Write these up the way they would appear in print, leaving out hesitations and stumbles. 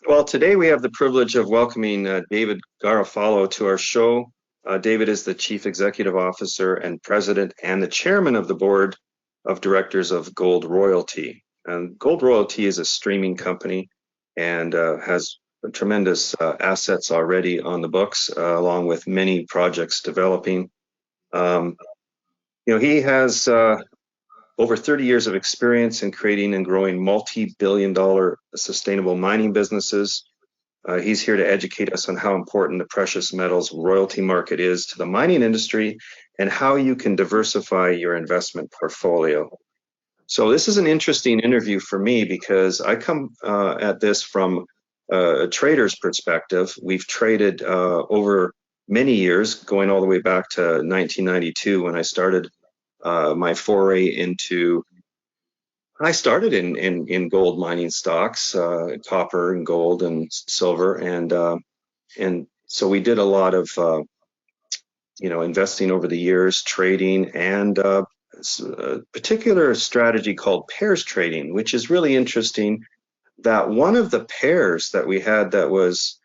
Well, today we have the privilege of welcoming David Garofalo to our show. David is the Chief Executive Officer and President and the Chairman of the Board of Directors of Gold Royalty. And Gold Royalty is a streaming company and has tremendous assets already on the books, along with many projects developing. Um, he has over 30 years of experience in creating and growing multi-billion dollar sustainable mining businesses. He's here to educate us on how important the precious metals royalty market is to the mining industry and how you can diversify your investment portfolio. So this is an interesting interview for me because I come at this from a trader's perspective. We've traded over many years, going all the way back to 1992 when I started my foray into I started in gold mining stocks, copper and gold and silver, and so we did a lot of investing over the years, trading, and a particular strategy called pairs trading, which is really interesting. That one of the pairs that we had that was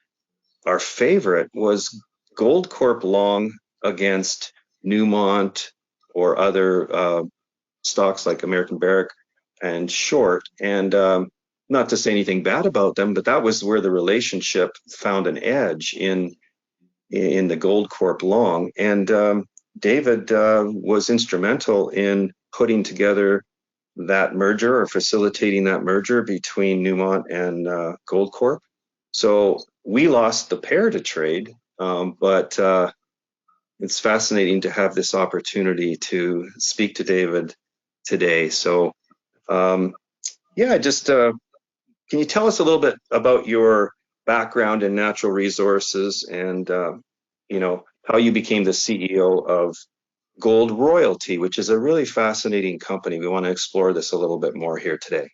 our favorite was Gold Corp long against Newmont or other stocks like American Barrick and short. And not to say anything bad about them, but that was where the relationship found an edge in the Gold Corp long. And David was instrumental in putting together that merger or facilitating that merger between Newmont and Gold Corp. So we lost the pair to trade, but it's fascinating to have this opportunity to speak to David today. So yeah, just can you tell us a little bit about your background in natural resources and how you became the CEO of Gold Royalty, which is a really fascinating company. We want to explore this a little bit more here today.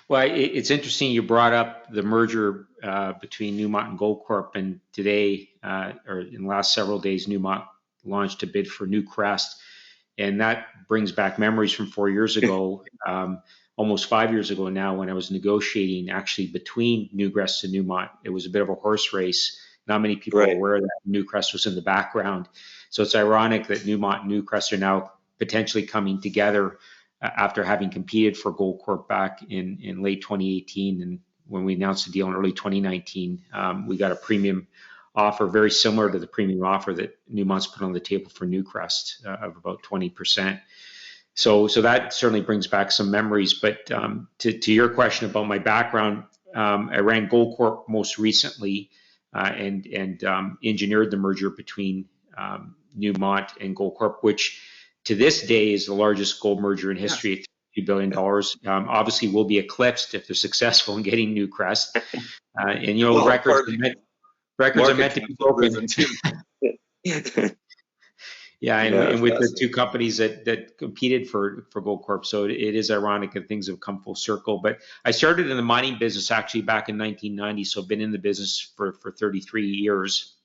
Well, it's interesting you brought up the merger between Newmont and Goldcorp, and today, or in the last several days, Newmont launched a bid for Newcrest, and that brings back memories from 4 years ago, almost 5 years ago now, when I was negotiating actually between Newcrest and Newmont. It was a bit of a horse race. Not many people are aware that Newcrest was in the background. So it's ironic that Newmont and Newcrest are now potentially coming together after having competed for Goldcorp back in late 2018. And when we announced the deal in early 2019, we got a premium offer very similar to the premium offer that Newmont's put on the table for Newcrest of about 20%. So that certainly brings back some memories. But to your question about my background, I ran Goldcorp most recently and engineered the merger between Newmont and Goldcorp, which to this day is the largest gold merger in history at $2 billion. Obviously, will be eclipsed if they're successful in getting Newcrest. And records are meant to be broken. Yeah, and with the two companies that competed for Goldcorp, so it is ironic that things have come full circle. But I started in the mining business actually back in 1990, so I've been in the business for 33 years,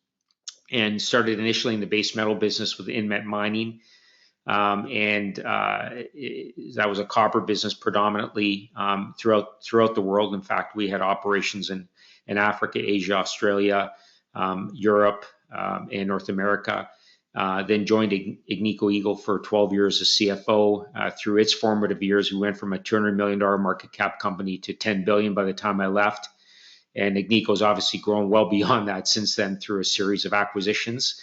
and started initially in the base metal business with Inmet Mining. That was a copper business predominantly throughout the world. In fact, we had operations in Africa, Asia, Australia, Europe, and North America. Then joined Agnico Eagle for 12 years as CFO. Through its formative years, we went from a $200 million market cap company to $10 billion by the time I left. And Agnico's obviously grown well beyond that since then through a series of acquisitions.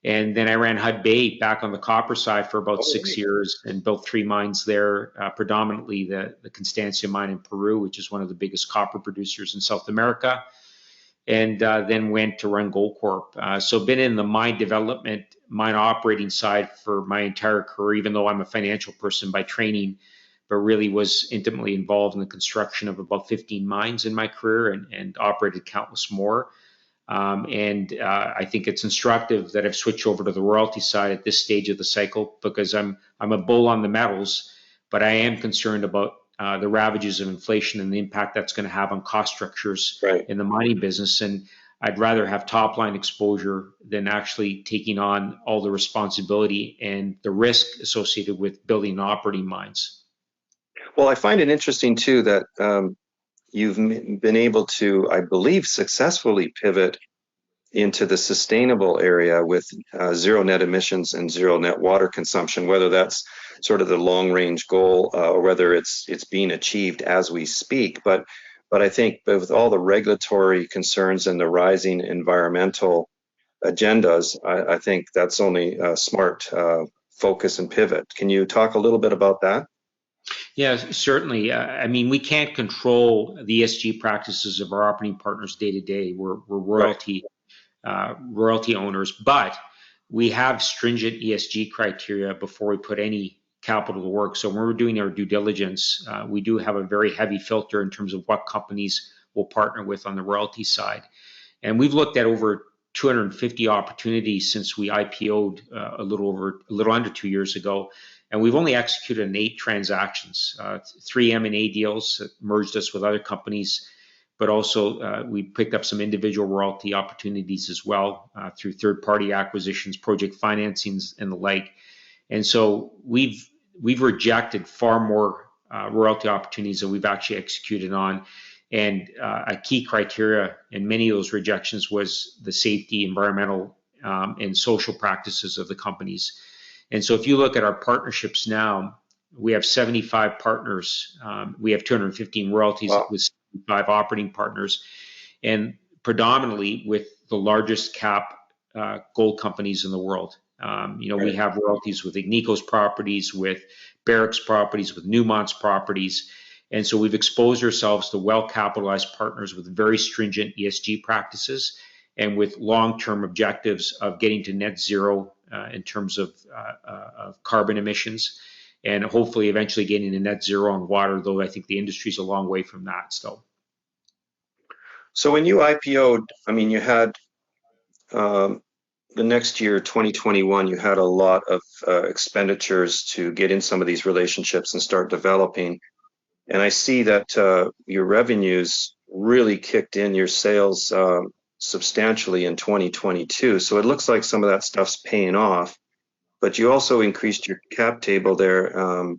And then I ran Hudbay back on the copper side for about 6 years and built 3 mines there, predominantly the Constancia mine in Peru, which is one of the biggest copper producers in South America, and then went to run Goldcorp. So been in the mine development, mine operating side for my entire career, even though I'm a financial person by training, but really was intimately involved in the construction of about 15 mines in my career and operated countless more. I think it's instructive that I've switched over to the royalty side at this stage of the cycle because I'm a bull on the metals, but I am concerned about the ravages of inflation and the impact that's going to have on cost structures in the mining business. And I'd rather have top line exposure than actually taking on all the responsibility and the risk associated with building and operating mines. Well, I find it interesting too that you've been able to, I believe, successfully pivot into the sustainable area with zero net emissions and zero net water consumption, whether that's sort of the long range goal or whether it's being achieved as we speak. But I think with all the regulatory concerns and the rising environmental agendas, I think that's only a smart focus and pivot. Can you talk a little bit about that? Yeah, certainly. I mean, we can't control the ESG practices of our operating partners day to day. We're royalty owners, but we have stringent ESG criteria before we put any capital to work. So when we're doing our due diligence, we do have a very heavy filter in terms of what companies we'll partner with on the royalty side. And we've looked at over 250 opportunities since we IPO'd a little under 2 years ago. And we've only executed on 8 transactions, 3 M&A deals that merged us with other companies, but also we picked up some individual royalty opportunities as well through third-party acquisitions, project financings, and the like. And so we've rejected far more royalty opportunities than we've actually executed on. And a key criteria in many of those rejections was the safety, environmental, and social practices of the companies. And so if you look at our partnerships now, we have 75 partners. We have 215 royalties with 75 operating partners, and predominantly with the largest cap gold companies in the world. We have royalties with Agnico's properties, with Barrick's properties, with Newmont's properties. And so we've exposed ourselves to well-capitalized partners with very stringent ESG practices and with long-term objectives of getting to net zero in terms of carbon emissions, and hopefully eventually getting to net zero on water, though I think the industry's a long way from that still. So when you IPO'd, I mean, you had the next year, 2021, you had a lot of expenditures to get in some of these relationships and start developing. And I see that your revenues really kicked in, your sales substantially in 2022. So it looks like some of that stuff's paying off, but you also increased your cap table there.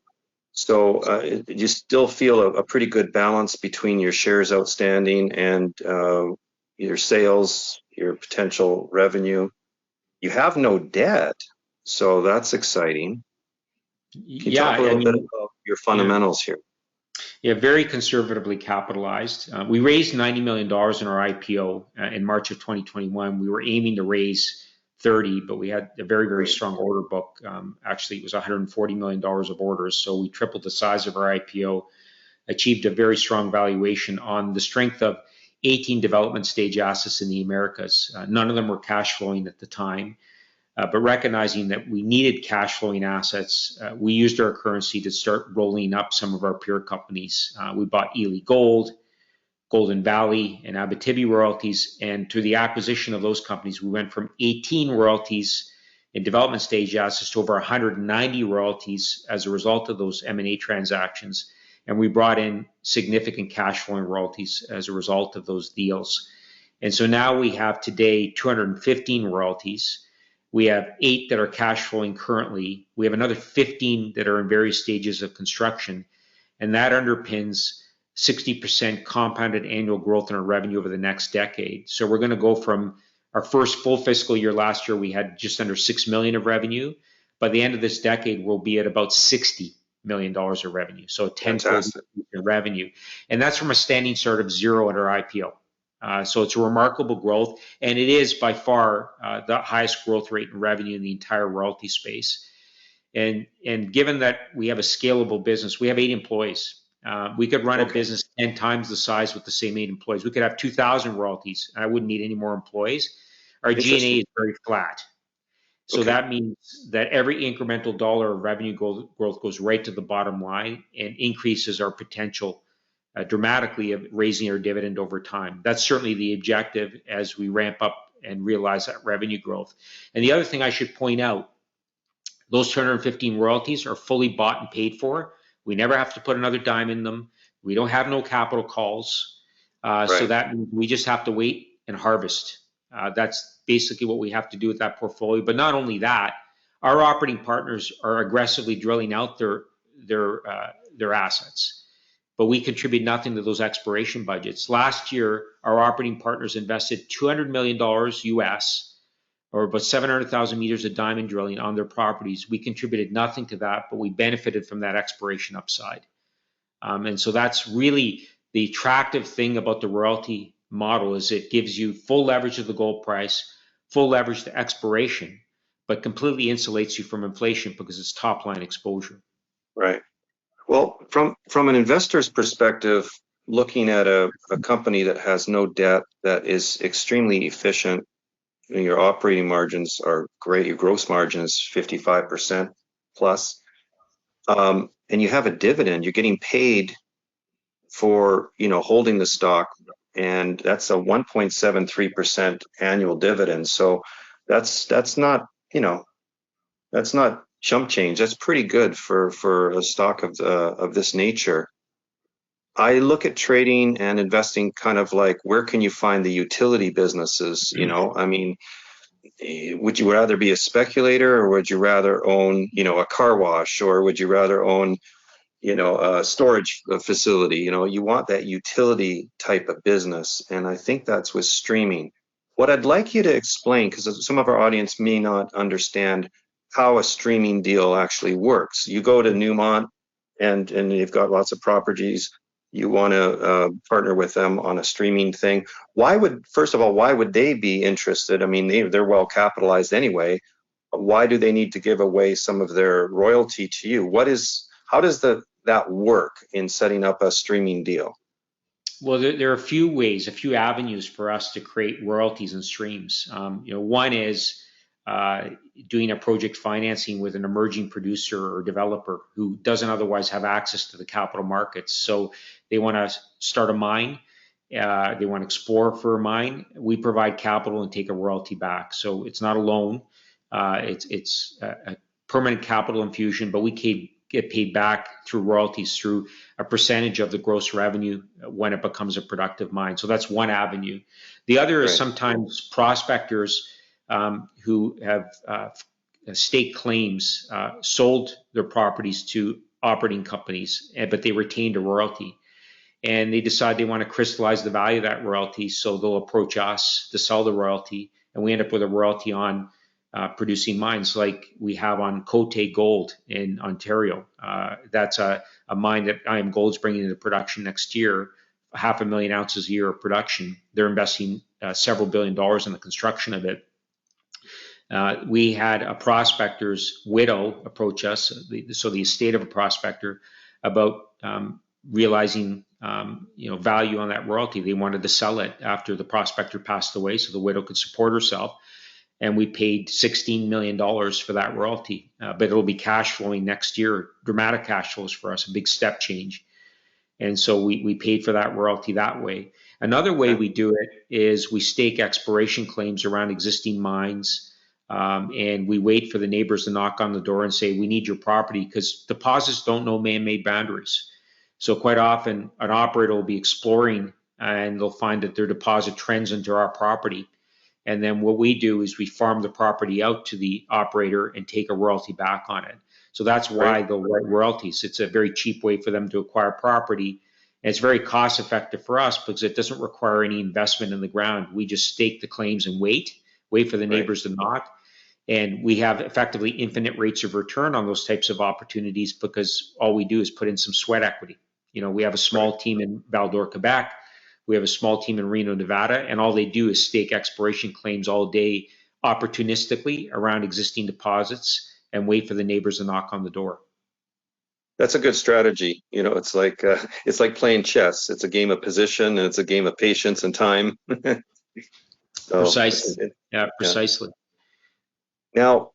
So you still feel a pretty good balance between your shares outstanding and your sales, your potential revenue. You have no debt, so that's exciting. Can you talk a little bit about your fundamentals here? Yeah, very conservatively capitalized. We raised $90 million in our IPO in March of 2021. We were aiming to raise 30, but we had a very, very strong order book. Actually, it was $140 million of orders. So we tripled the size of our IPO, achieved a very strong valuation on the strength of 18 development stage assets in the Americas. None of them were cash flowing at the time. But recognizing that we needed cash flowing assets, we used our currency to start rolling up some of our peer companies. We bought Ely Gold, Golden Valley, and Abitibi royalties. And through the acquisition of those companies, we went from 18 royalties in development stage assets to over 190 royalties as a result of those M&A transactions. And we brought in significant cash flowing royalties as a result of those deals. And so now we have today 215 royalties. We have 8 that are cash flowing currently. We have another 15 that are in various stages of construction. And that underpins 60% compounded annual growth in our revenue over the next decade. So we're going to go from our first full fiscal year last year, we had just under $6 million of revenue. By the end of this decade, we'll be at about $60 million of revenue. So 10% in revenue. And that's from a standing start of 0 at our IPO. So it's a remarkable growth, and it is by far the highest growth rate in revenue in the entire royalty space. And given that we have a scalable business, we have 8 employees. We could run a business 10 times the size with the same 8 employees. We could have 2,000 royalties, and I wouldn't need any more employees. Our G&A is very flat. So that means that every incremental dollar of revenue growth goes right to the bottom line and increases our potential dramatically of raising our dividend over time. That's certainly the objective as we ramp up and realize that revenue growth. And the other thing I should point out, those 215 royalties are fully bought and paid for. We never have to put another dime in them. We don't have no capital calls. So that means we just have to wait and harvest. That's basically what we have to do with that portfolio. But not only that, our operating partners are aggressively drilling out their assets. but we contribute nothing to those exploration budgets. Last year, our operating partners invested $200 million US, or about 700,000 meters of diamond drilling on their properties. We contributed nothing to that, but we benefited from that exploration upside. And so that's really the attractive thing about the royalty model, is it gives you full leverage of the gold price, full leverage to exploration, but completely insulates you from inflation because it's top line exposure. Right. Well, from an investor's perspective, looking at a company that has no debt, that is extremely efficient, your operating margins are great, your gross margin is 55% plus, and you have a dividend, you're getting paid for holding the stock, and that's a 1.73% annual dividend. So that's not that's not chump change. That's pretty good for a stock of this nature. I look at trading and investing kind of like, where can you find the utility businesses? I mean, would you rather be a speculator, or would you rather own, a car wash, or would you rather own, a storage facility? You want that utility type of business. And I think that's with streaming. What I'd like you to explain, because some of our audience may not understand how a streaming deal actually works. You go to Newmont and you've got lots of properties. You want to partner with them on a streaming thing. First of all, why would they be interested? I mean, they're well capitalized anyway. Why do they need to give away some of their royalty to you? How does that work in setting up a streaming deal? Well, there are a few ways, a few avenues for us to create royalties and streams. One is doing a project financing with an emerging producer or developer who doesn't otherwise have access to the capital markets. So they want to start a mine, they want to explore for a mine. We provide capital and take a royalty back. So it's not a loan, it's a permanent capital infusion, but we get paid back through royalties through a percentage of the gross revenue when it becomes a productive mine. So that's one avenue. The other is sometimes prospectors who have stake claims, sold their properties to operating companies, but they retained a royalty. And they decide they want to crystallize the value of that royalty, so they'll approach us to sell the royalty, and we end up with a royalty on producing mines, like we have on Côté Gold in Ontario. That's a mine that IAM Gold's bringing into production next year, 500,000 ounces a year of production. They're investing several $1 billion in the construction of it. We had a prospector's widow approach us, so the estate of a prospector, about realizing value on that royalty. They wanted to sell it after the prospector passed away, so the widow could support herself. And we paid $16 million for that royalty, but it'll be cash flowing next year, dramatic cash flows for us, a big step change. And so we paid for that royalty that way. Another way we do it is we stake exploration claims around existing mines, and we wait for the neighbors to knock on the door and say, we need your property, because deposits don't know man-made boundaries. So quite often an operator will be exploring and they'll find that their deposit trends into our property. And then what we do is we farm the property out to the operator and take a royalty back on it. So that's why they'll write royalties. It's a very cheap way for them to acquire property. And it's very cost effective for us because it doesn't require any investment in the ground. We just stake the claims and wait for the neighbors to knock. And we have effectively infinite rates of return on those types of opportunities because all we do is put in some sweat equity. We have a small team in Val-d'Or, Quebec. We have a small team in Reno, Nevada, and all they do is stake exploration claims all day opportunistically around existing deposits and wait for the neighbors to knock on the door. That's a good strategy. It's like playing chess. It's a game of position, and it's a game of patience and time. So, precisely. Precisely. Now,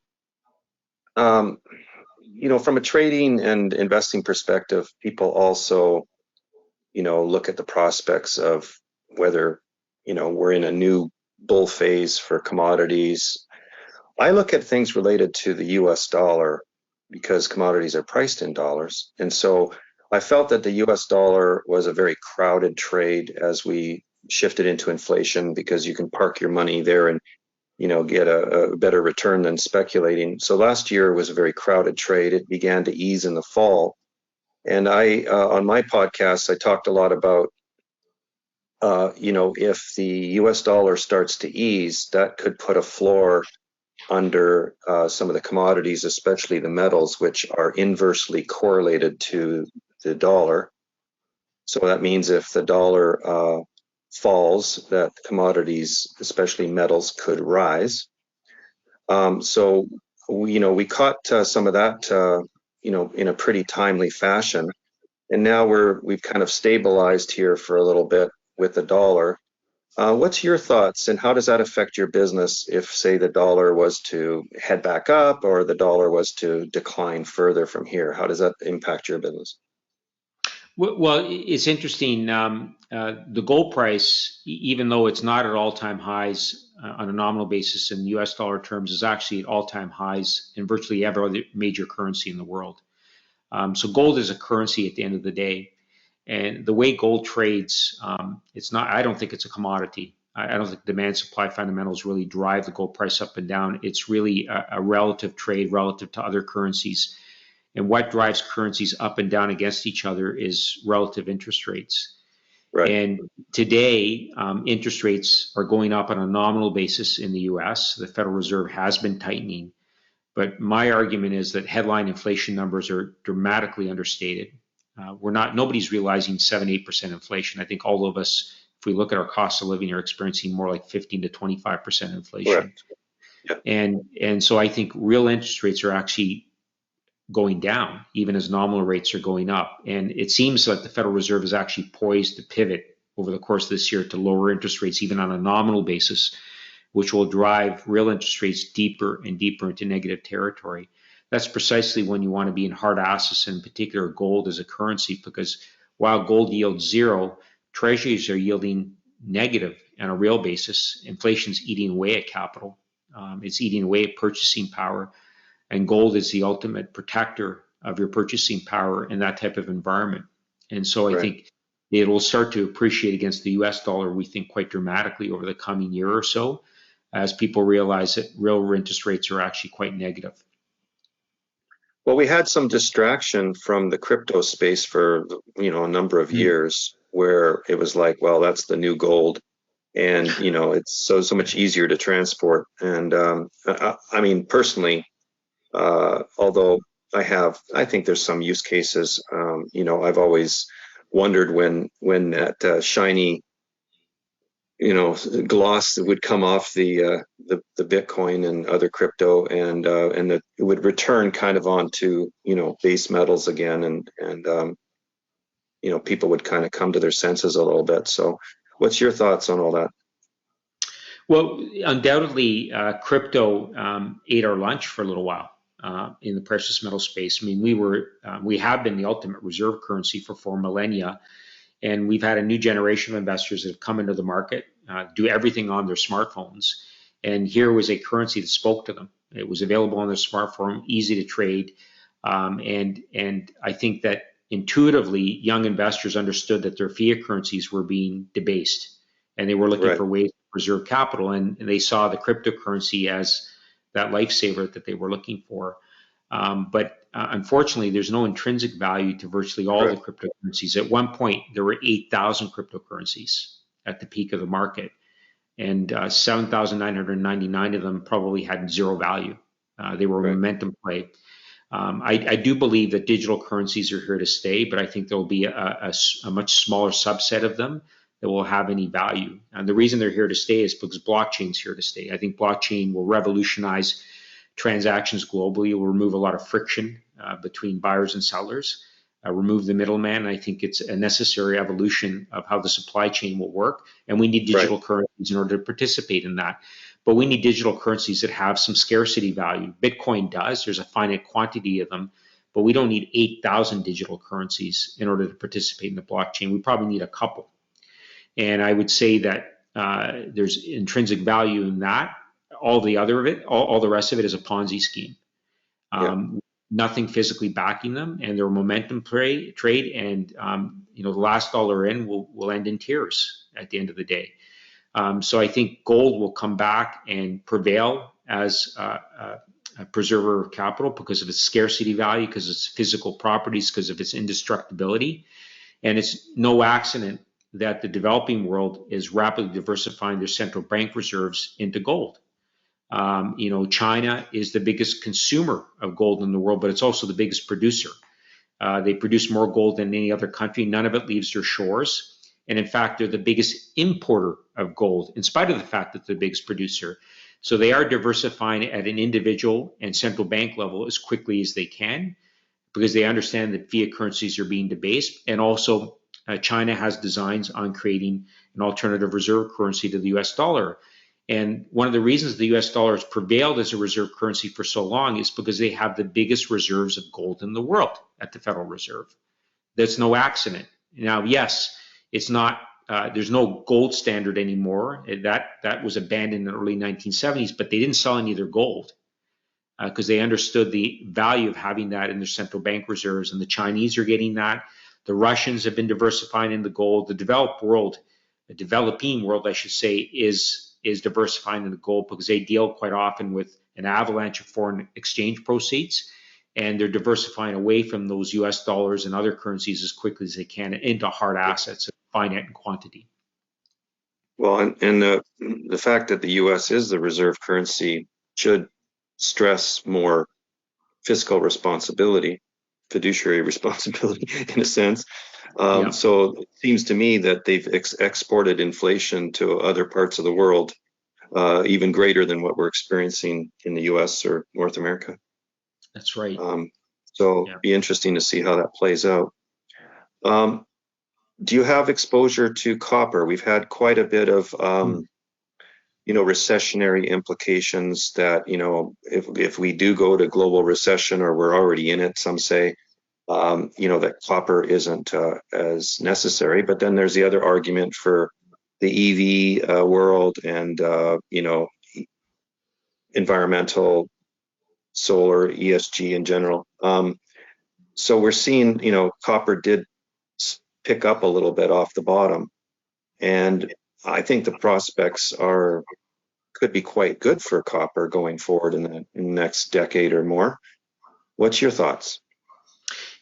from a trading and investing perspective, people also look at the prospects of whether, we're in a new bull phase for commodities. I look at things related to the US dollar because commodities are priced in dollars. And so I felt that the US dollar was a very crowded trade as we shifted into inflation, because you can park your money there and, get a better return than speculating. So last year was a very crowded trade. It began to ease in the fall. And I, on my podcast, I talked a lot about, if the US dollar starts to ease, that could put a floor under some of the commodities, especially the metals, which are inversely correlated to the dollar. So that means if the dollar falls, that commodities, especially metals, could rise. So we caught some of that, in a pretty timely fashion, and now we've kind of stabilized here for a little bit with the dollar. What's your thoughts, and how does that affect your business if, say, the dollar was to head back up or the dollar was to decline further from here? How does that impact your business? Well, it's interesting. The gold price, even though it's not at all-time highs on a nominal basis in US dollar terms, is actually at all-time highs in virtually every other major currency in the world. So gold is a currency at the end of the day. And the way gold trades, it's not, I don't think it's a commodity. I don't think demand supply fundamentals really drive the gold price up and down. It's really a relative trade relative to other currencies. And what drives currencies up and down against each other is relative interest rates. Right. And today, interest rates are going up on a nominal basis in the US. The Federal Reserve has been tightening. But my argument is that headline inflation numbers are dramatically understated. Nobody's realizing 7-8% inflation. I think all of us, if we look at our cost of living, are experiencing more like 15 to 25% inflation. Correct. Yeah. And so I think real interest rates are actually going down, even as nominal rates are going up. And it seems like the Federal Reserve is actually poised to pivot over the course of this year to lower interest rates, even on a nominal basis, which will drive real interest rates deeper and deeper into negative territory. That's precisely when you want to be in hard assets, in particular gold as a currency, because while gold yields zero, treasuries are yielding negative on a real basis. Inflation's eating away at capital. It's eating away at purchasing power. And gold is the ultimate protector of your purchasing power in that type of environment. And so I think it will start to appreciate against the US dollar, we think, quite dramatically over the coming year or so, as people realize that real interest rates are actually quite negative. Well, we had some distraction from the crypto space for, a number of years, where it was like, well, that's the new gold. And, it's so much easier to transport. And I mean, personally, although I think there's some use cases. I've always wondered when that shiny, gloss that would come off the Bitcoin and other crypto, and that it would return kind of onto base metals again, and people would kind of come to their senses a little bit. So, what's your thoughts on all that? Well, undoubtedly, crypto ate our lunch for a little while. In the precious metal space. I mean, we have been the ultimate reserve currency for 4 millennia, and we've had a new generation of investors that have come into the market, do everything on their smartphones, and here was a currency that spoke to them. It was available on their smartphone, easy to trade, and I think that intuitively, young investors understood that their fiat currencies were being debased, and they were looking for ways to preserve capital, and they saw the cryptocurrency as that lifesaver that they were looking for. But unfortunately, there's no intrinsic value to virtually all the cryptocurrencies. At one point, there were 8,000 cryptocurrencies at the peak of the market, and 7,999 of them probably had zero value. They were a momentum play. I do believe that digital currencies are here to stay, but I think there will be a much smaller subset of them that will have any value. And the reason they're here to stay is because blockchain's here to stay. I think blockchain will revolutionize transactions globally. It will remove a lot of friction between buyers and sellers, remove the middleman. I think it's a necessary evolution of how the supply chain will work. And we need digital currencies in order to participate in that. But we need digital currencies that have some scarcity value. Bitcoin does. There's a finite quantity of them. But we don't need 8,000 digital currencies in order to participate in the blockchain. We probably need a couple. And I would say that there's intrinsic value in that. All the rest of it is a Ponzi scheme. Nothing physically backing them, and they're a momentum trade. And the last dollar in will end in tears at the end of the day. So I think gold will come back and prevail as preserver of capital because of its scarcity value, because of its physical properties, because of its indestructibility. And it's no accident that the developing world is rapidly diversifying their central bank reserves into gold. China is the biggest consumer of gold in the world, but it's also the biggest producer. They produce more gold than any other country. None of it leaves their shores. And in fact, they're the biggest importer of gold, in spite of the fact that they're the biggest producer. So they are diversifying at an individual and central bank level as quickly as they can, because they understand that fiat currencies are being debased. And also, China has designs on creating an alternative reserve currency to the US dollar. And one of the reasons the US dollar has prevailed as a reserve currency for so long is because they have the biggest reserves of gold in the world at the Federal Reserve. That's no accident. Now, yes, it's not, there's no gold standard anymore. That was abandoned in the early 1970s, but they didn't sell any of their gold because they understood the value of having that in their central bank reserves. And the Chinese are getting that. The Russians have been diversifying into gold. The developing world, I should say, is diversifying into gold because they deal quite often with an avalanche of foreign exchange proceeds, and they're diversifying away from those US dollars and other currencies as quickly as they can into hard assets, finite in quantity. Well, and the fact that the US is the reserve currency should stress more fiscal responsibility, fiduciary responsibility in a sense. So it seems to me that they've exported inflation to other parts of the world, even greater than what we're experiencing in the US or North America. That's right. So it'd be interesting to see how that plays out. Do you have exposure to copper? We've had quite a bit of, recessionary implications that, if we do go to global recession or we're already in it, some say, that copper isn't as necessary. But then there's the other argument for the EV world and, environmental, solar, ESG in general. So we're seeing, copper did pick up a little bit off the bottom. And I think the prospects could be quite good for copper going forward in the next decade or more. What's your thoughts?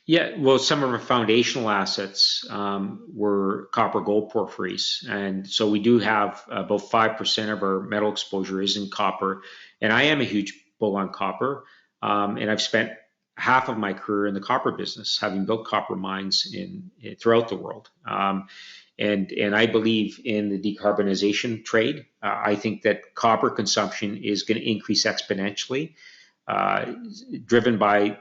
Yeah, well, some of our foundational assets were copper gold porphyries. And so we do have about 5% of our metal exposure is in copper. And I am a huge bull on copper. And I've spent half of my career in the copper business, having built copper mines throughout the world. And I believe in the decarbonization trade. I think that copper consumption is going to increase exponentially, driven by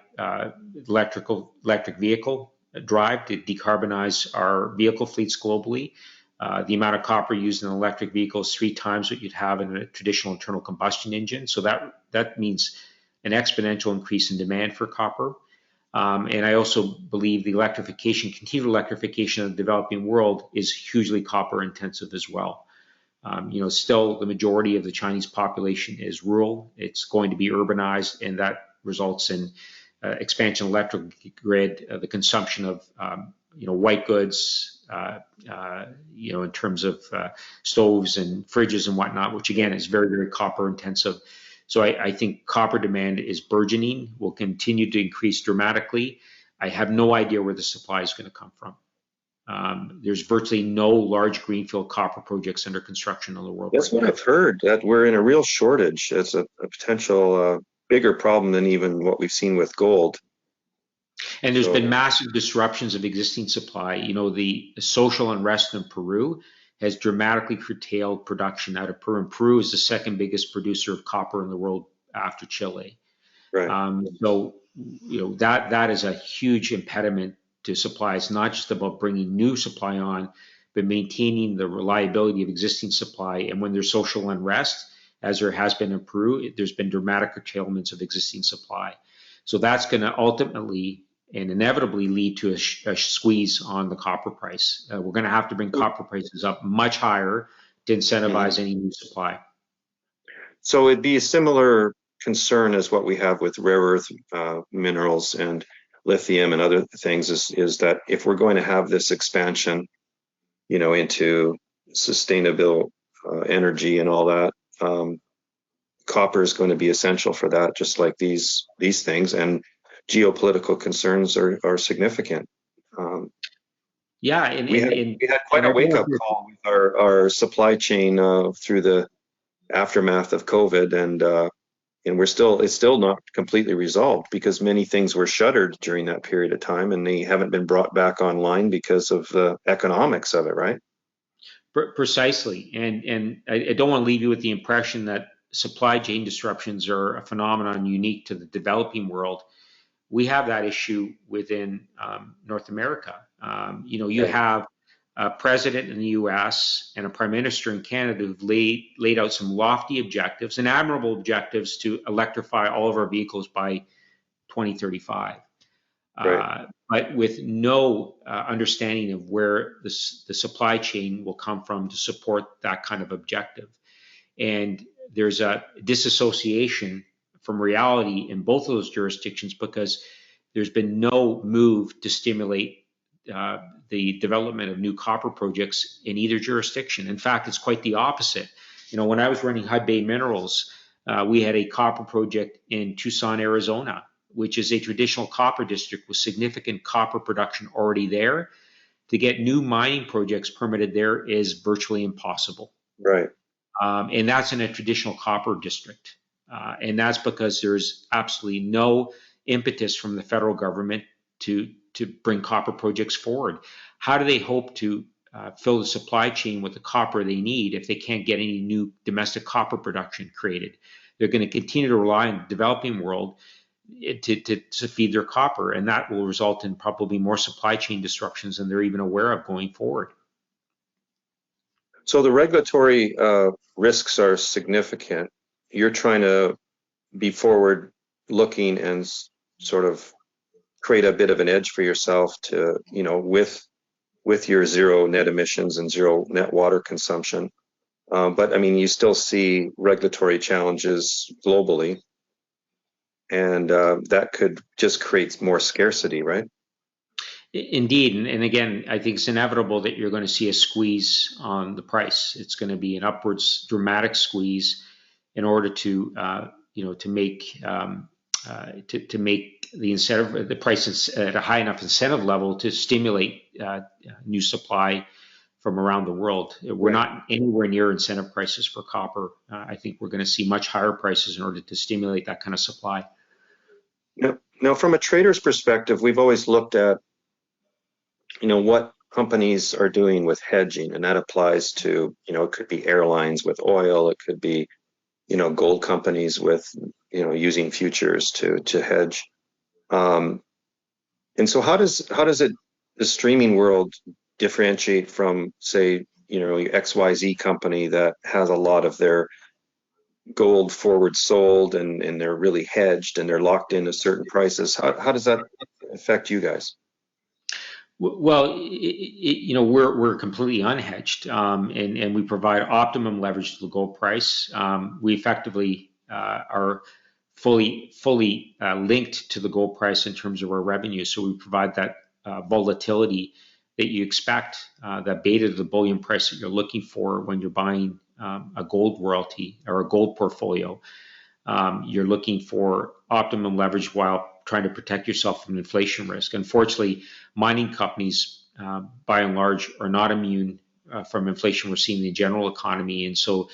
electric vehicle drive to decarbonize our vehicle fleets globally. The amount of copper used in an electric vehicle is 3 times what you'd have in a traditional internal combustion engine. So that means an exponential increase in demand for copper. And I also believe the continued electrification of the developing world is hugely copper intensive as well. Still the majority of the Chinese population is rural. It's going to be urbanized, and that results in expansion of electric grid, the consumption of white goods, in terms of stoves and fridges and whatnot, which again is very, very copper intensive. So I think copper demand is burgeoning, will continue to increase dramatically. I have no idea where the supply is going to come from. There's virtually no large greenfield copper projects under construction in the world. That's what I've heard, that we're in a real shortage. It's a potential bigger problem than even what we've seen with gold. And there's been massive disruptions of existing supply. The social unrest in Peru has dramatically curtailed production out of Peru. And Peru is the second biggest producer of copper in the world after Chile. Right. So that is a huge impediment to supply. It's not just about bringing new supply on, but maintaining the reliability of existing supply. And when there's social unrest, as there has been in Peru, there's been dramatic curtailments of existing supply. So that's going to ultimately and inevitably lead to a squeeze on the copper price. We're going to have to bring copper prices up much higher to incentivize any new supply. So it'd be a similar concern as what we have with rare earth minerals and lithium and other things is that if we're going to have this expansion, into sustainable energy and all that, copper is going to be essential for that, just like these things. And geopolitical concerns are significant. Um, Yeah, we had quite a wake up call with our supply chain through the aftermath of COVID, and it's still not completely resolved because many things were shuttered during that period of time, and they haven't been brought back online because of the economics of it, right? Precisely, and I don't want to leave you with the impression that supply chain disruptions are a phenomenon unique to the developing world. We have that issue within North America. You Right. have a president in the U.S. and a prime minister in Canada who've laid out some lofty objectives and admirable objectives to electrify all of our vehicles by 2035. Right. But with no understanding of where the supply chain will come from to support that kind of objective. And there's a disassociation from reality in both of those jurisdictions because there's been no move to stimulate the development of new copper projects in either jurisdiction. In fact, it's quite the opposite. When I was running Hud Bay Minerals, we had a copper project in Tucson, Arizona, which is a traditional copper district with significant copper production already there. To get new mining projects permitted there is virtually impossible. Right. And that's in a traditional copper district. And that's because there's absolutely no impetus from the federal government to bring copper projects forward. How do they hope to fill the supply chain with the copper they need if they can't get any new domestic copper production created? They're going to continue to rely on the developing world to feed their copper, and that will result in probably more supply chain disruptions than they're even aware of going forward. So the regulatory risks are significant. You're trying to be forward looking and sort of create a bit of an edge for yourself to, with your zero net emissions and zero net water consumption. But I mean, you still see regulatory challenges globally, and that could just create more scarcity, right? Indeed, and again, I think it's inevitable that you're going to see a squeeze on the price. It's going to be an upwards dramatic squeeze in order to make the price at a high enough incentive level to stimulate new supply from around the world. We're not anywhere near incentive prices for copper. I think we're going to see much higher prices in order to stimulate that kind of supply. Now, from a trader's perspective, we've always looked at, what companies are doing with hedging, and that applies to, it could be airlines with oil, it could be, gold companies with, using futures to hedge. And so how does the streaming world differentiate from, say, XYZ company that has a lot of their gold forward sold and they're really hedged and they're locked into certain prices? How does that affect you guys? Well, we're completely unhedged, and we provide optimum leverage to the gold price. We effectively are fully linked to the gold price in terms of our revenue. So we provide that volatility that you expect, that beta to the bullion price that you're looking for when you're buying a gold royalty or a gold portfolio. You're looking for optimum leverage while trying to protect yourself from inflation risk. Unfortunately, mining companies, by and large, are not immune from inflation we're seeing in the general economy. And so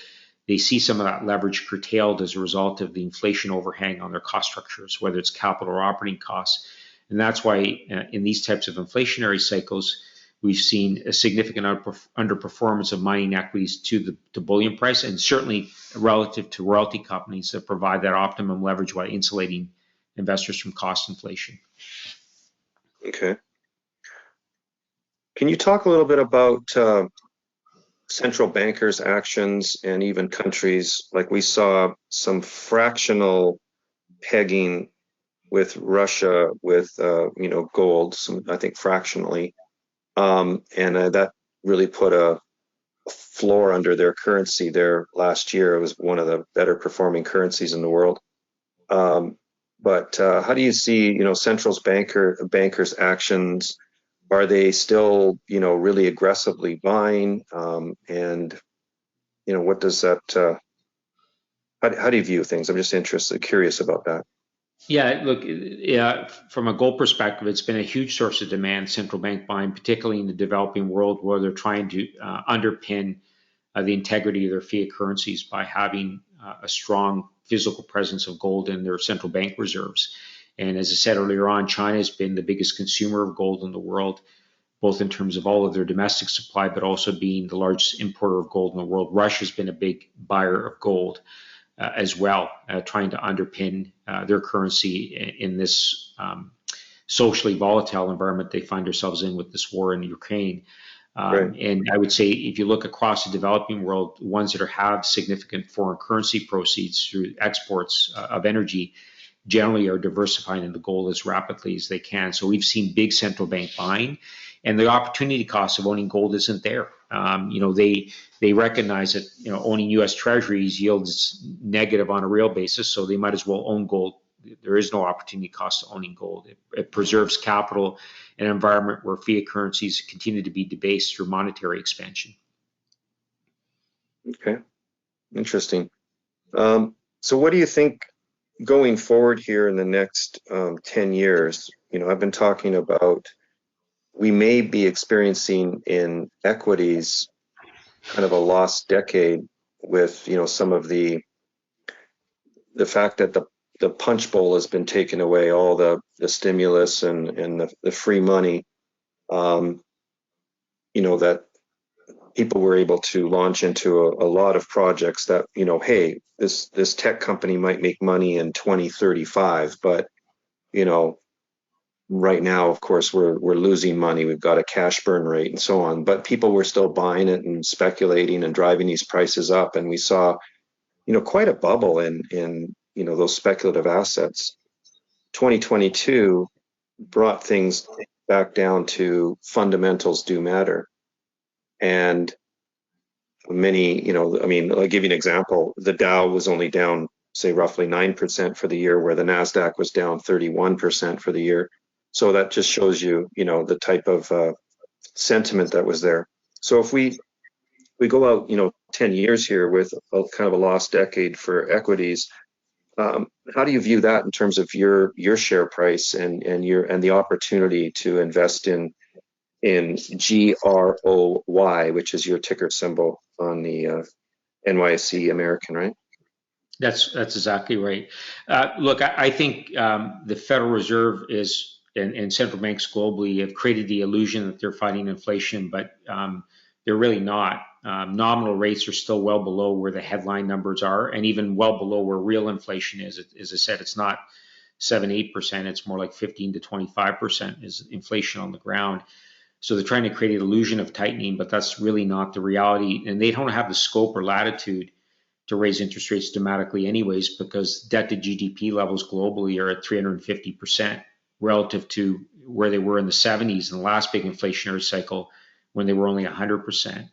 they see some of that leverage curtailed as a result of the inflation overhang on their cost structures, whether it's capital or operating costs. And that's why in these types of inflationary cycles, we've seen a significant underperformance of mining equities to the bullion price, and certainly relative to royalty companies that provide that optimum leverage while insulating investors from cost inflation. Okay. Can you talk a little bit about central bankers' actions and even countries? Like we saw some fractional pegging with Russia with gold, I think fractionally, and that really put a floor under their currency there last year. It was one of the better performing currencies in the world. But how do you see, central bankers' actions? Are they still, really aggressively buying? And what does that? How do you view things? I'm just curious about that. Yeah, look, yeah, from a gold perspective, it's been a huge source of demand, central bank buying, particularly in the developing world where they're trying to underpin the integrity of their fiat currencies by having a strong physical presence of gold in their central bank reserves. And as I said earlier on, China has been the biggest consumer of gold in the world, both in terms of all of their domestic supply, but also being the largest importer of gold in the world. Russia's been a big buyer of gold as well, trying to underpin their currency in this socially volatile environment they find themselves in with this war in Ukraine. Right. And I would say if you look across the developing world, ones that have significant foreign currency proceeds through exports of energy generally are diversifying into gold as rapidly as they can. So we've seen big central bank buying, and the opportunity cost of owning gold isn't there. They recognize that owning U.S. Treasuries yields negative on a real basis, so they might as well own gold. There is no opportunity cost to owning gold. It preserves capital in an environment where fiat currencies continue to be debased through monetary expansion. Okay, interesting. So what do you think going forward here in the next 10 years? I've been talking about we may be experiencing in equities kind of a lost decade with, some of the fact that the punch bowl has been taken away, all the stimulus and the free money, that people were able to launch into a lot of projects that, hey, this tech company might make money in 2035, but, right now, of course, we're losing money. We've got a cash burn rate and so on, but people were still buying it and speculating and driving these prices up. And we saw, quite a bubble in those speculative assets. 2022 brought things back down to fundamentals do matter. And many, I'll give you an example. The Dow was only down, say, roughly 9% for the year, where the NASDAQ was down 31% for the year. So that just shows you, the type of sentiment that was there. So if we go out, 10 years here with kind of a lost decade for equities, how do you view that in terms of your share price and the opportunity to invest in GROY, which is your ticker symbol on the NYSE American, right? That's exactly right. Look, I think the Federal Reserve and central banks globally have created the illusion that they're fighting inflation, but they're really not. Nominal rates are still well below where the headline numbers are, and even well below where real inflation is. As I said, it's not 7-8%; it's more like 15 to 25% is inflation on the ground. So they're trying to create an illusion of tightening, but that's really not the reality. And they don't have the scope or latitude to raise interest rates dramatically anyways, because debt to GDP levels globally are at 350% relative to where they were in the 70s in the last big inflationary cycle when they were only 100%.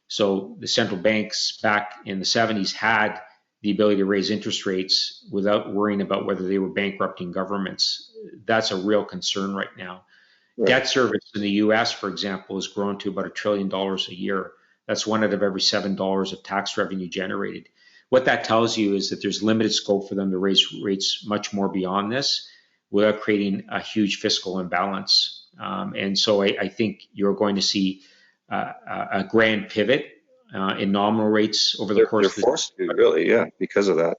So the central banks back in the 70s had the ability to raise interest rates without worrying about whether they were bankrupting governments. That's a real concern right now. Right. Debt service in the US, for example, has grown to about $1 trillion a year. That's one out of every $7 of tax revenue generated. What that tells you is that there's limited scope for them to raise rates much more beyond this without creating a huge fiscal imbalance. And so I think you're going to see a grand pivot in nominal rates over the course of the— They're forced to, really, yeah, because of that.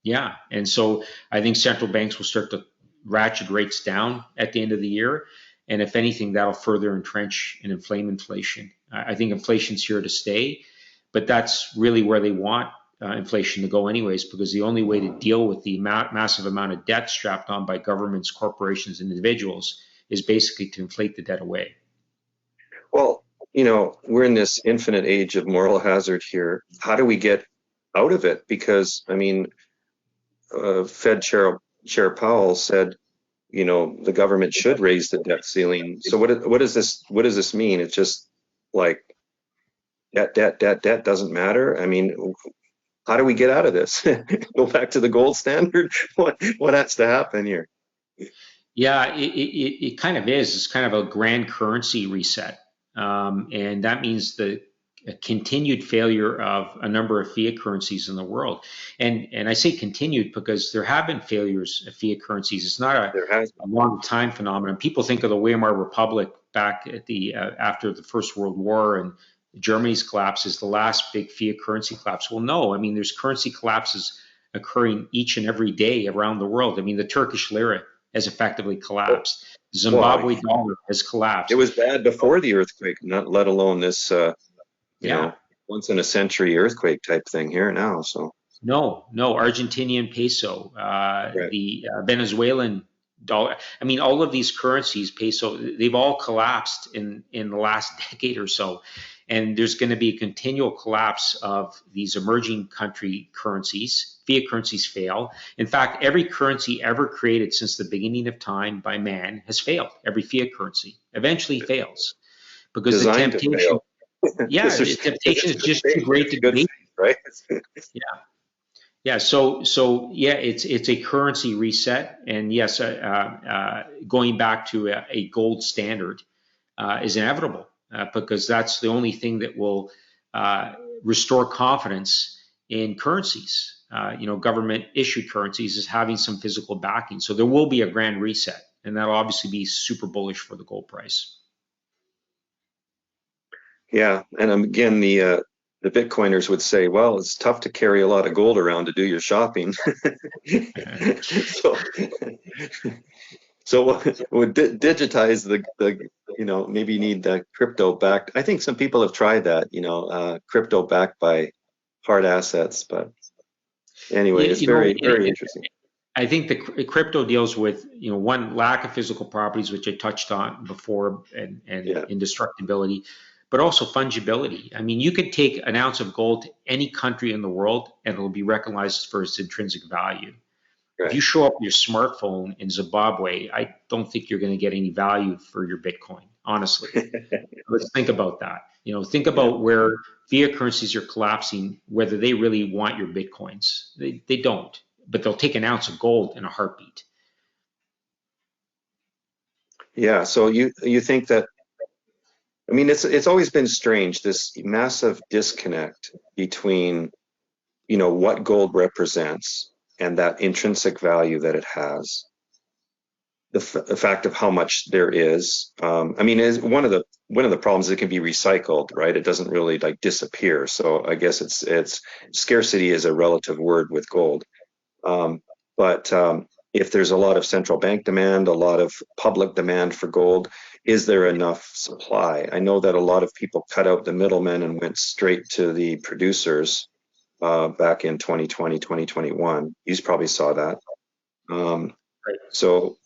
Yeah, and so I think central banks will start to ratchet rates down at the end of the year. And if anything, that'll further entrench and inflame inflation. I think inflation's here to stay, but that's really where they want inflation to go anyways, because the only way to deal with the massive amount of debt strapped on by governments, corporations, and individuals is basically to inflate the debt away. Well, we're in this infinite age of moral hazard here. How do we get out of it? Because, Fed Chair Powell said, the government should raise the debt ceiling. So what does this mean? It's just like debt doesn't matter. How do we get out of this? Go back to the gold standard? What has to happen here? Yeah, it kind of is. It's kind of a grand currency reset. And that means the a continued failure of a number of fiat currencies in the world. And I say continued because there have been failures of fiat currencies. It's not a long time phenomenon. People think of the Weimar Republic back at the after the First World War and Germany's collapse as the last big fiat currency collapse. Well, no, I mean, there's currency collapses occurring each and every day around the world. I mean, the Turkish lira has effectively collapsed. Zimbabwe dollar has collapsed. It was bad before the earthquake, not let alone this, you know, once in a century earthquake type thing here now. So no, Argentinian peso, the Venezuelan dollar. I mean, all of these currencies, peso, they've all collapsed in the last decade or so. And there's going to be a continual collapse of these emerging country currencies. Fiat currencies fail. In fact, every currency ever created since the beginning of time by man has failed. Every fiat currency eventually fails because designed the temptation, the temptation is just too great to beat, right? So it's a currency reset, and yes, going back to a gold standard is inevitable. Because that's the only thing that will restore confidence in currencies. Government issued currencies is having some physical backing. So there will be a grand reset, and that'll obviously be super bullish for the gold price. Yeah, and again, the Bitcoiners would say, well, it's tough to carry a lot of gold around to do your shopping. So would digitize the maybe you need the crypto backed. I think some people have tried that, crypto backed by hard assets. But anyway, it's very interesting. I think the crypto deals with, one, lack of physical properties, which I touched on before, and indestructibility, but also fungibility. I mean, you could take an ounce of gold to any country in the world and it'll be recognized for its intrinsic value. Right. If you show up your smartphone in Zimbabwe, I don't think you're going to get any value for your Bitcoin, honestly. Let's think about that. Think about where fiat currencies are collapsing, whether they really want your Bitcoins. They don't, but they'll take an ounce of gold in a heartbeat. Yeah, so you think that, I mean, it's always been strange, this massive disconnect between, what gold represents and that intrinsic value that it has, the fact of how much there is. I mean, is one of the problems, it can be recycled, right? It doesn't really disappear. So I guess it's scarcity is a relative word with gold. But if there's a lot of central bank demand, a lot of public demand for gold, is there enough supply? I know that a lot of people cut out the middlemen and went straight to the producers. Back in 2020, 2021. You probably saw that. Right. So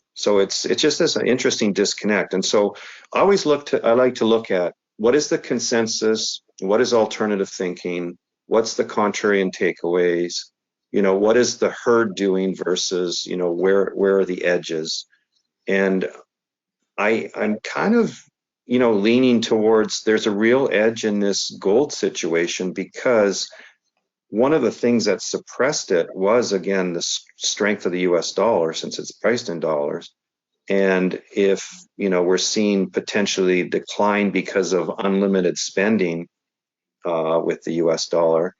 it's just this interesting disconnect. And so I like to look at what is the consensus, what is alternative thinking, what's the contrarian takeaways, what is the herd doing versus, where are the edges? And I'm kind of, leaning towards there's a real edge in this gold situation because one of the things that suppressed it was, again, the strength of the US dollar since it's priced in dollars. And if, we're seeing potentially decline because of unlimited spending with the US dollar,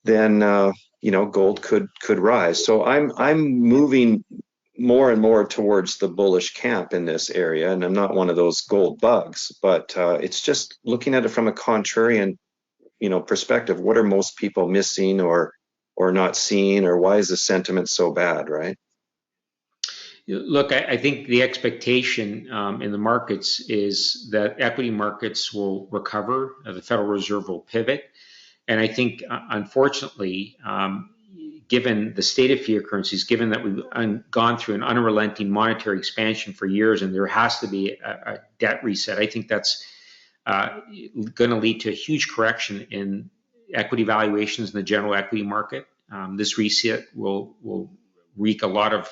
then, gold could rise. So I'm moving more and more towards the bullish camp in this area. And I'm not one of those gold bugs, but it's just looking at it from a contrarian perspective. What are most people missing or not seeing, or why is the sentiment so bad, right? Look, I think the expectation in the markets is that equity markets will recover, the Federal Reserve will pivot. And I think, unfortunately, given the state of fiat currencies, given that we've gone through an unrelenting monetary expansion for years and there has to be a debt reset, I think that's going to lead to a huge correction in equity valuations in the general equity market. This reset will wreak a lot of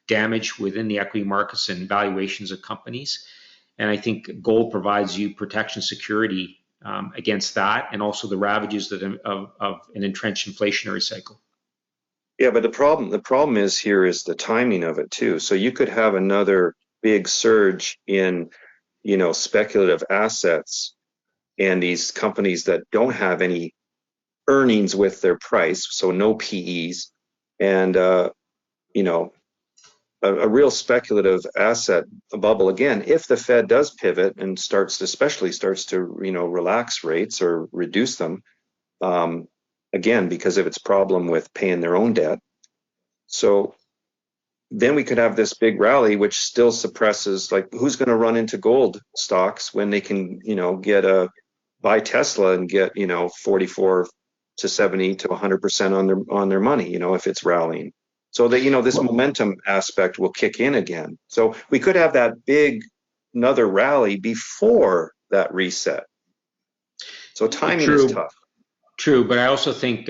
damage within the equity markets and valuations of companies. And I think gold provides you protection security against that, and also the ravages of an entrenched inflationary cycle. Yeah, but the problem is the timing of it too. So you could have another big surge in speculative assets and these companies that don't have any earnings with their price, so no PEs, and you know, a real speculative asset bubble again. If the Fed does pivot and especially starts to relax rates or reduce them, again because of its problem with paying their own debt, so then we could have this big rally, which still suppresses, like, who's going to run into gold stocks when they can, buy Tesla and get, 44 to 70 to 100% on their money, if it's rallying. So that, this momentum aspect will kick in again. So we could have that big, another rally before that reset. So timing is tough. True, but I also think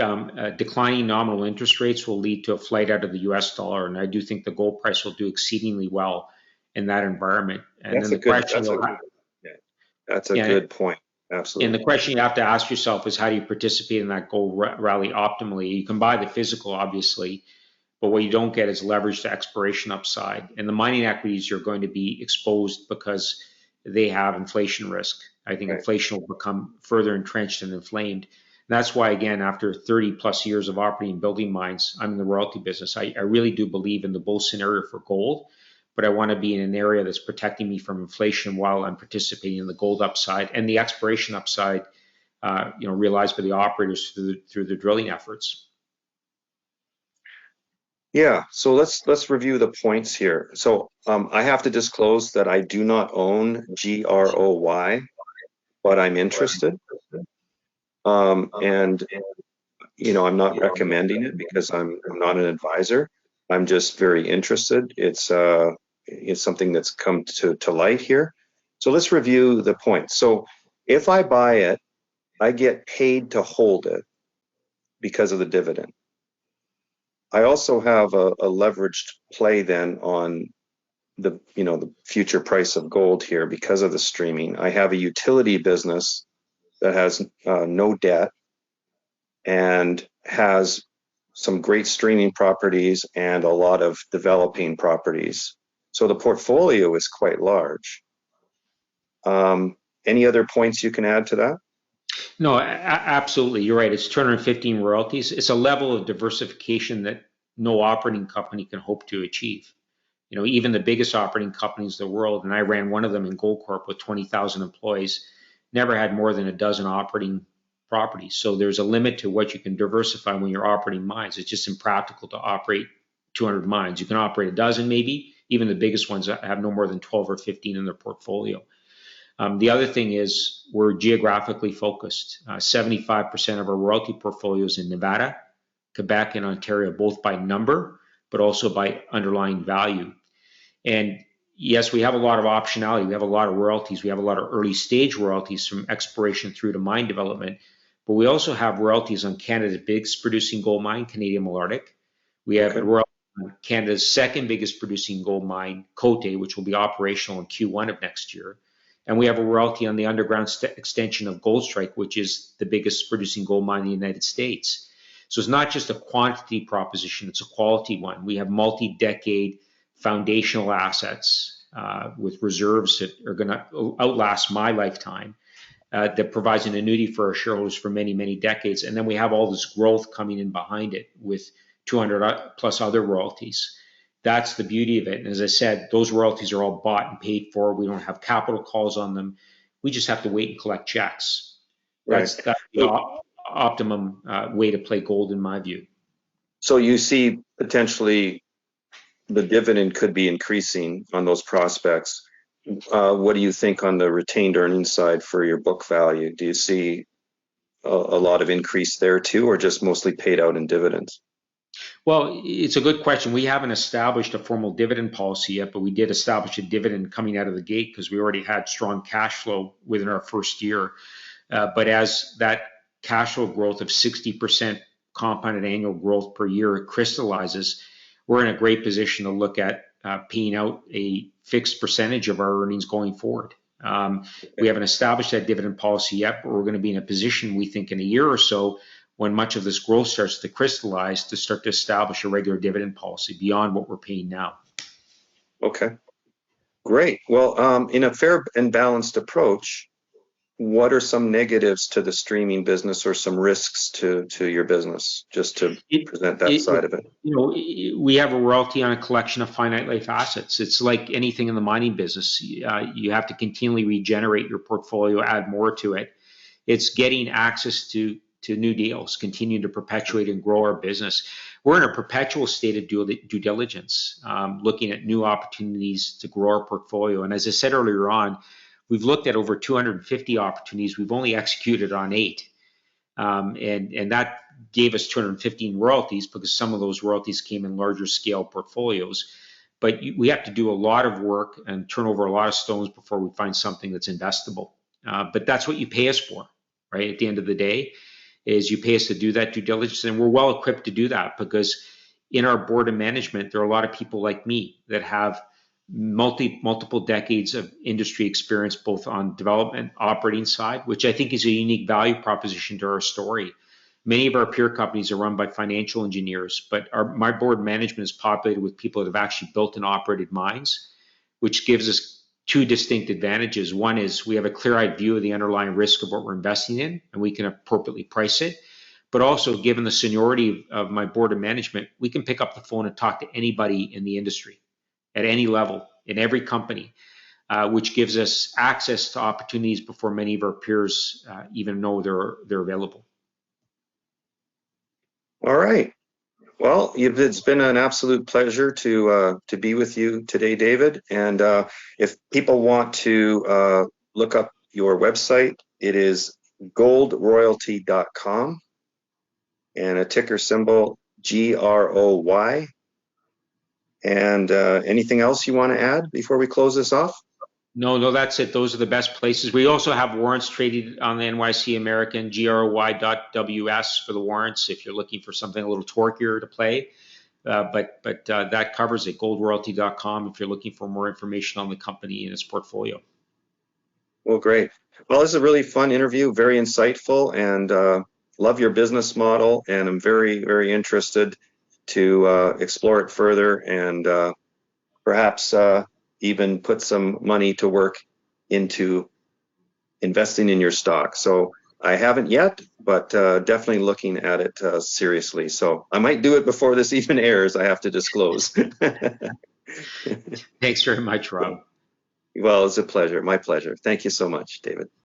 declining nominal interest rates will lead to a flight out of the U.S. dollar, and I do think the gold price will do exceedingly well in that environment. And that's a good point. Absolutely. And the question you have to ask yourself is, how do you participate in that gold rally optimally? You can buy the physical, obviously, but what you don't get is leverage to exploration upside. And the mining equities are going to be exposed because they have inflation risk. I think inflation will become further entrenched and inflamed. That's why, again, after 30 plus years of operating building mines, I'm in the royalty business. I really do believe in the bull scenario for gold, but I want to be in an area that's protecting me from inflation while I'm participating in the gold upside and the exploration upside, realized by the operators through the drilling efforts. Yeah, so let's review the points here. So I have to disclose that I do not own GROY, but I'm interested. And I'm not recommending it because I'm not an advisor. I'm just very interested. It's something that's come to light here. So let's review the points. So if I buy it, I get paid to hold it because of the dividend. I also have a leveraged play then on the future price of gold here because of the streaming. I have a utility business that has no debt and has some great streaming properties and a lot of developing properties. So the portfolio is quite large. Any other points you can add to that? No, absolutely. You're right. It's 215 royalties. It's a level of diversification that no operating company can hope to achieve. Even the biggest operating companies in the world, and I ran one of them in Goldcorp with 20,000 employees, never had more than a dozen operating properties. So there's a limit to what you can diversify when you're operating mines. It's just impractical to operate 200 mines. You can operate a dozen, maybe. Even the biggest ones have no more than 12 or 15 in their portfolio. The other thing is we're geographically focused. 75% of our royalty portfolios in Nevada, Quebec, and Ontario, both by number, but also by underlying value. And yes, we have a lot of optionality. We have a lot of royalties. We have a lot of early stage royalties from exploration through to mine development. But we also have royalties on Canada's biggest producing gold mine, Canadian Malartic. We have a royalty on Canada's second biggest producing gold mine, Côté, which will be operational in Q1 of next year. And we have a royalty on the underground extension of Goldstrike, which is the biggest producing gold mine in the United States. So it's not just a quantity proposition, it's a quality one. We have multi-decade foundational assets with reserves that are going to outlast my lifetime, that provides an annuity for our shareholders for many, many decades. And then we have all this growth coming in behind it with 200 plus other royalties. That's the beauty of it. And as I said, those royalties are all bought and paid for. We don't have capital calls on them. We just have to wait and collect checks. That's the optimum way to play gold, in my view. So you see potentially the dividend could be increasing on those prospects. What do you think on the retained earnings side for your book value? Do you see a lot of increase there too, or just mostly paid out in dividends? Well, it's a good question. We haven't established a formal dividend policy yet, but we did establish a dividend coming out of the gate because we already had strong cash flow within our first year. But as that cash flow growth of 60% compounded annual growth per year crystallizes, we're in a great position to look at paying out a fixed percentage of our earnings going forward. We haven't established that dividend policy yet, but we're going to be in a position, we think, in a year or so when much of this growth starts to crystallize to start to establish a regular dividend policy beyond what we're paying now. Okay, great. Well, in a fair and balanced approach, what are some negatives to the streaming business or some risks to your business, just to present that side of it? We have a royalty on a collection of finite life assets. It's like anything in the mining business. You have to continually regenerate your portfolio, add more to it. It's getting access to new deals, continue to perpetuate and grow our business. We're in a perpetual state of due diligence, looking at new opportunities to grow our portfolio. And as I said earlier on, we've looked at over 250 opportunities. We've only executed on 8. And that gave us 215 royalties because some of those royalties came in larger scale portfolios. But we have to do a lot of work and turn over a lot of stones before we find something that's investable. But that's what you pay us for, right? At the end of the day, is you pay us to do that due diligence. And we're well equipped to do that because in our board of management, there are a lot of people like me that have multiple decades of industry experience, both on development, operating side, which I think is a unique value proposition to our story. Many of our peer companies are run by financial engineers, but my board management is populated with people that have actually built and operated mines, which gives us 2 distinct advantages. One is we have a clear-eyed view of the underlying risk of what we're investing in, and we can appropriately price it. But also, given the seniority of my board of management, we can pick up the phone and talk to anybody in the industry at any level, in every company, which gives us access to opportunities before many of our peers even know they're available. All right. Well, it's been an absolute pleasure to be with you today, David. And if people want to look up your website, it is goldroyalty.com and a ticker symbol GROY. And anything else you want to add before we close this off? No, that's it. Those are the best places. We also have warrants traded on the NYC American, GROY.WS for the warrants if you're looking for something a little torquier to play. But that covers it, goldroyalty.com, if you're looking for more information on the company and its portfolio. Well, great. Well, this is a really fun interview, very insightful, and love your business model. And I'm very, very interested to explore it further and perhaps even put some money to work into investing in your stock. So I haven't yet, but definitely looking at it seriously. So I might do it before this even airs, I have to disclose. Thanks very much, Rob. Well, it's a pleasure. My pleasure. Thank you so much, David.